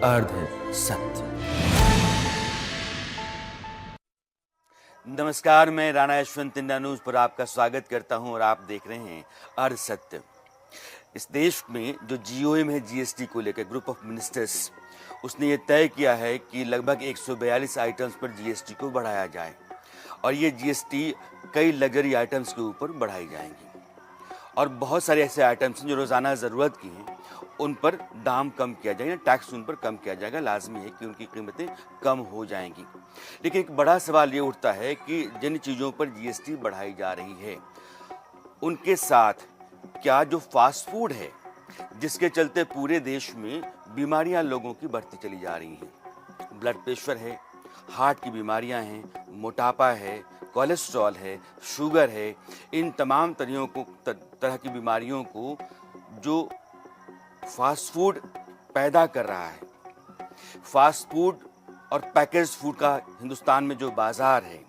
अर्ध सत्य। नमस्कार, मैं राणा यशवंत इंडिया न्यूज पर आपका स्वागत करता हूं और आप देख रहे हैं अर्ध सत्य। इस देश में जो जीओएम है जीएसटी को लेकर ग्रुप ऑफ मिनिस्टर्स, उसने ये तय किया है कि लगभग 142 आइटम्स पर जीएसटी को बढ़ाया जाए और ये जीएसटी कई लग्जरी आइटम्स के ऊपर बढ़ाई जाएंगी और बहुत सारे ऐसे आइटम्स हैं जो रोज़ाना ज़रूरत की हैं, उन पर दाम कम किया जाएगा, टैक्स उन पर कम किया जाएगा। लाजमी है कि उनकी कीमतें कम हो जाएंगी। लेकिन एक बड़ा सवाल ये उठता है कि जिन चीज़ों पर जीएसटी बढ़ाई जा रही है, उनके साथ क्या जो फास्ट फूड है, जिसके चलते पूरे देश में बीमारियां लोगों की बढ़ती चली जा रही हैं, ब्लड प्रेशर है, हार्ट की बीमारियां हैं, मोटापा है, कोलेस्ट्रॉल है, शुगर है, इन तमाम तरह की बीमारियों को जो फास्ट फूड पैदा कर रहा है, फास्ट फूड और पैकेज फूड का हिंदुस्तान में जो बाज़ार है,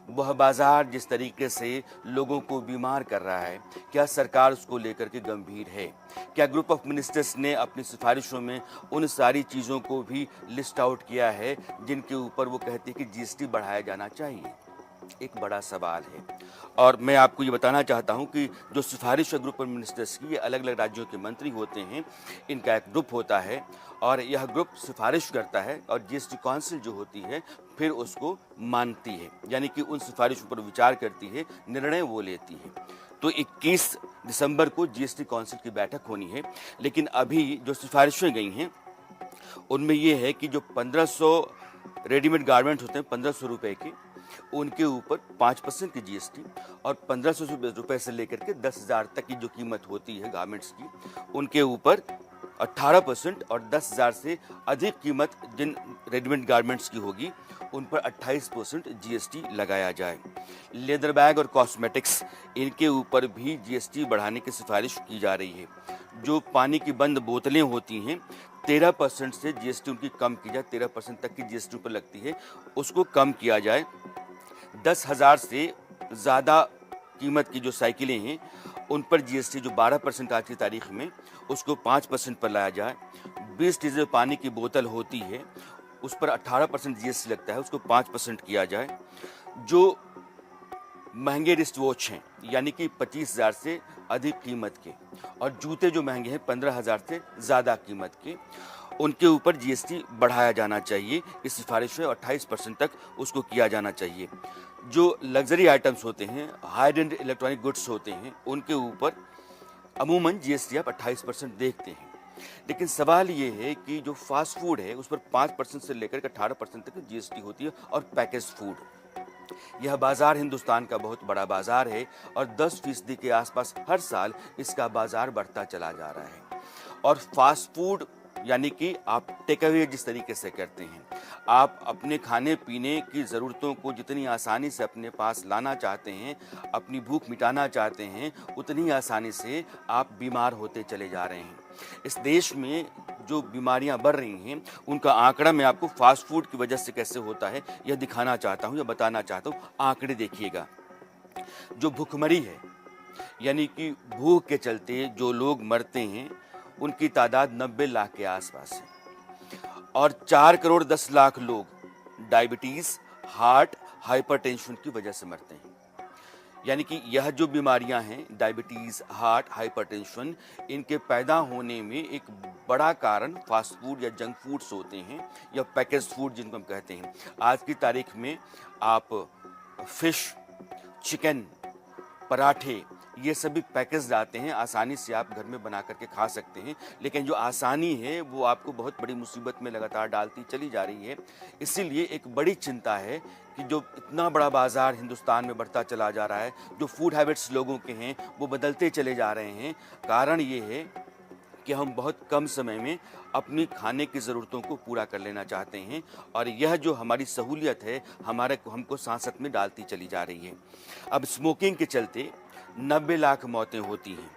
वह बाज़ार जिस तरीके से लोगों को बीमार कर रहा है, क्या सरकार उसको लेकर के गंभीर है? क्या ग्रुप ऑफ मिनिस्टर्स ने अपनी सिफारिशों में उन सारी चीज़ों को भी लिस्ट आउट किया है जिनके ऊपर वो कहती है कि जीएसटी बढ़ाया जाना चाहिए? एक बड़ा सवाल है और मैं आपको ये बताना चाहता हूँ कि जो सिफारिश है ग्रुप ऑफ मिनिस्टर्स की, ये अलग अलग राज्यों के मंत्री होते हैं, इनका एक ग्रुप होता है और यह ग्रुप सिफारिश करता है और जीएसटी काउंसिल जो होती है फिर उसको मानती है, यानी कि उन सिफारिशों पर विचार करती है, निर्णय वो लेती है। तो 21 दिसंबर को जीएसटी काउंसिल की बैठक होनी है, लेकिन अभी जो सिफारिशें गई हैं उनमें ये है कि जो 1500 रेडीमेड गारमेंट होते हैं 1500 रुपये के, उनके ऊपर 5% की जीएसटी और 1500 रुपये से लेकर के 10,000 तक की जो कीमत होती है गारमेंट्स की, उनके ऊपर 18% और 10,000 से अधिक कीमत जिन रेडीमेड गारमेंट्स की होगी उन पर 28% जीएसटी लगाया जाए। लेदर बैग और कॉस्मेटिक्स, इनके ऊपर भी जीएसटी बढ़ाने की सिफारिश की जा रही है। जो पानी की बंद बोतलें होती हैं 13% से जीएसटी उनकी कम की जाए, 13% तक की जीएसटी पर लगती है, उसको कम किया जाए। 10,000 से ज़्यादा कीमत की जो साइकिलें हैं उन पर जीएसटी जो 12% आज की तारीख में, उसको 5% पर लाया जाए। 20 लीटर पानी की बोतल होती है उस पर 18% जीएसटी लगता है, उसको 5% किया जाए। जो महंगे रिस्ट वॉच हैं, यानी कि 25,000 से अधिक कीमत के, और जूते जो महंगे हैं 15,000 से ज़्यादा कीमत के, उनके ऊपर जीएसटी बढ़ाया जाना चाहिए। इस सिफारिश में 28% तक उसको किया जाना चाहिए। जो लग्जरी आइटम्स होते हैं, हाई एंड इलेक्ट्रॉनिक गुड्स होते हैं, उनके ऊपर अमूमन जीएसटी आप 28% देखते हैं। लेकिन सवाल ये है कि जो फास्ट फूड है उस पर 5% से लेकर के 18% तक जीएसटी होती है और पैकेज फूड, यह बाज़ार हिंदुस्तान का बहुत बड़ा बाज़ार है और 10% के आसपास हर साल इसका बाज़ार बढ़ता चला जा रहा है। और फास्ट फूड यानी कि आप टेक अवे जिस तरीके से करते हैं, आप अपने खाने पीने की ज़रूरतों को जितनी आसानी से अपने पास लाना चाहते हैं, अपनी भूख मिटाना चाहते हैं, उतनी आसानी से आप बीमार होते चले जा रहे हैं। इस देश में जो बीमारियां बढ़ रही हैं उनका आंकड़ा मैं आपको फास्ट फूड की वजह से कैसे होता है यह दिखाना चाहता हूं या बताना चाहता हूं। आंकड़े देखिएगा। जो भूखमरी है, यानी कि भूख के चलते जो लोग मरते हैं, उनकी तादाद 90 लाख के आसपास है और 4 करोड़ 10 लाख लोग डायबिटीज़, हार्ट, हाइपरटेंशन की वजह से मरते हैं। यानी कि यह जो बीमारियां हैं, डायबिटीज़, हार्ट, हाइपरटेंशन, इनके पैदा होने में एक बड़ा कारण फास्ट फूड या जंक फूड्स होते हैं या पैकेज फूड जिनको हम कहते हैं। आज की तारीख में आप फिश, चिकन, पराठे, ये सभी पैकेज आते हैं, आसानी से आप घर में बना करके खा सकते हैं, लेकिन जो आसानी है वो आपको बहुत बड़ी मुसीबत में लगातार डालती चली जा रही है। इसीलिए एक बड़ी चिंता है कि जो इतना बड़ा बाज़ार हिंदुस्तान में बढ़ता चला जा रहा है, जो फूड हैबिट्स लोगों के हैं वो बदलते चले जा रहे हैं। कारण ये है कि हम बहुत कम समय में अपनी खाने की ज़रूरतों को पूरा कर लेना चाहते हैं और यह जो हमारी सहूलियत है हमको सांसत में डालती चली जा रही है। अब स्मोकिंग के चलते 90 लाख मौतें होती हैं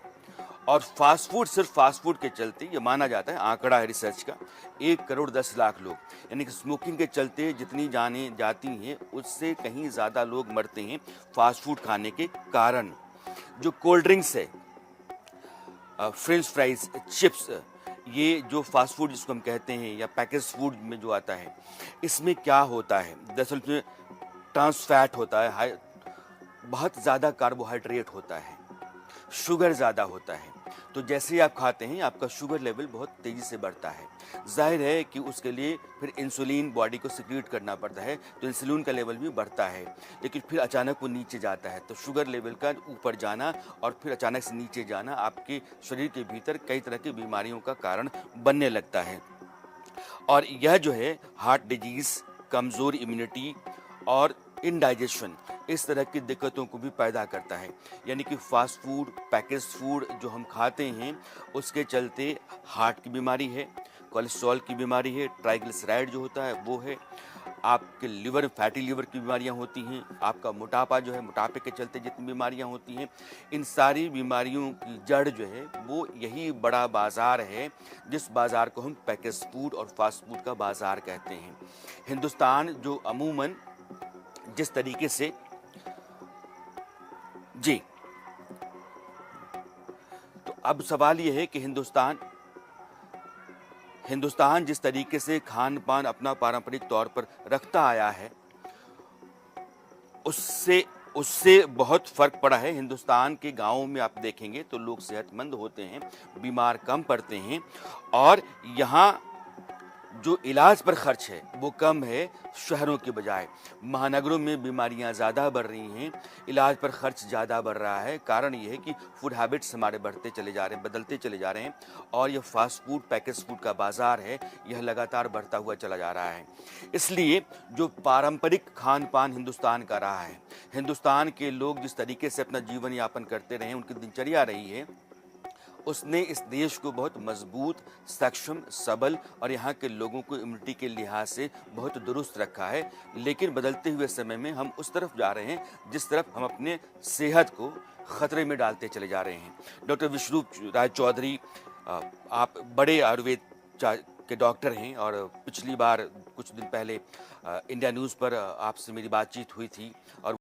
और फास्ट फूड, सिर्फ फास्ट फूड के चलते ये माना जाता है, आंकड़ा है रिसर्च का, 1 करोड़ 10 लाख लोग, यानी कि स्मोकिंग के चलते जितनी जानें जाती हैं उससे कहीं ज़्यादा लोग मरते हैं फास्ट फूड खाने के कारण। जो कोल्ड ड्रिंक्स है, फ्रेंच फ्राइज, चिप्स, ये जो फास्ट फूड जिसको हम कहते हैं या पैकेज फूड में जो आता है, इसमें क्या होता है? दरअसल उसमें ट्रांस फैट होता है, बहुत ज़्यादा कार्बोहाइड्रेट होता है, शुगर ज़्यादा होता है। तो जैसे ही आप खाते हैं आपका शुगर लेवल बहुत तेज़ी से बढ़ता है। ज़ाहिर है कि उसके लिए फिर इंसुलिन बॉडी को सिक्रीट करना पड़ता है, तो इंसुलिन का लेवल भी बढ़ता है, लेकिन फिर अचानक वो नीचे जाता है। तो शुगर लेवल का ऊपर जाना और फिर अचानक से नीचे जाना आपके शरीर के भीतर कई तरह की बीमारियों का कारण बनने लगता है। और यह जो है हार्ट डिजीज़, कमज़ोर इम्यूनिटी और इंडाइजेशन, इस तरह की दिक्कतों को भी पैदा करता है। यानी कि फास्ट फूड, पैकेज फूड जो हम खाते हैं उसके चलते हार्ट की बीमारी है, कोलेस्ट्रॉल की बीमारी है, ट्राइग्लिसराइड जो होता है वो है, आपके लिवर, फैटी लिवर की बीमारियां होती हैं, आपका मोटापा जो है, मोटापे के चलते जितनी बीमारियां होती हैं, इन सारी बीमारियों की जड़ जो है वो यही बड़ा बाज़ार है, जिस बाज़ार को हम पैकेज फूड और फास्ट फूड का बाज़ार कहते हैं। हिंदुस्तान जो अमूमन जिस तरीके से जी, तो अब सवाल ये है कि हिंदुस्तान जिस तरीके से खान पान अपना पारंपरिक तौर पर रखता आया है, उससे उससे बहुत फर्क पड़ा है। हिंदुस्तान के गांवों में आप देखेंगे तो लोग सेहतमंद होते हैं, बीमार कम पड़ते हैं, और यहाँ जो इलाज पर खर्च है वो कम है शहरों के बजाय। महानगरों में बीमारियां ज़्यादा बढ़ रही हैं, इलाज पर खर्च ज़्यादा बढ़ रहा है। कारण ये है कि फूड हैबिट्स हमारे बढ़ते चले जा रहे हैं, बदलते चले जा रहे हैं, और यह फास्ट फूड, पैकेज फूड का बाज़ार है, यह लगातार बढ़ता हुआ चला जा रहा है। इसलिए जो पारंपरिक खान पान हिंदुस्तान का रहा है, हिंदुस्तान के लोग जिस तरीके से अपना जीवन यापन करते रहे, उनकी दिनचर्या रही है, उसने इस देश को बहुत मजबूत, सक्षम, सबल और यहाँ के लोगों को इम्यूनिटी के लिहाज से बहुत दुरुस्त रखा है। लेकिन बदलते हुए समय में हम उस तरफ जा रहे हैं जिस तरफ हम अपने सेहत को खतरे में डालते चले जा रहे हैं। डॉक्टर विश्वरूप राय चौधरी, आप बड़े आयुर्वेद के डॉक्टर हैं, और पिछली बार कुछ दिन पहले इंडिया न्यूज़ पर आपसे मेरी बातचीत हुई थी, और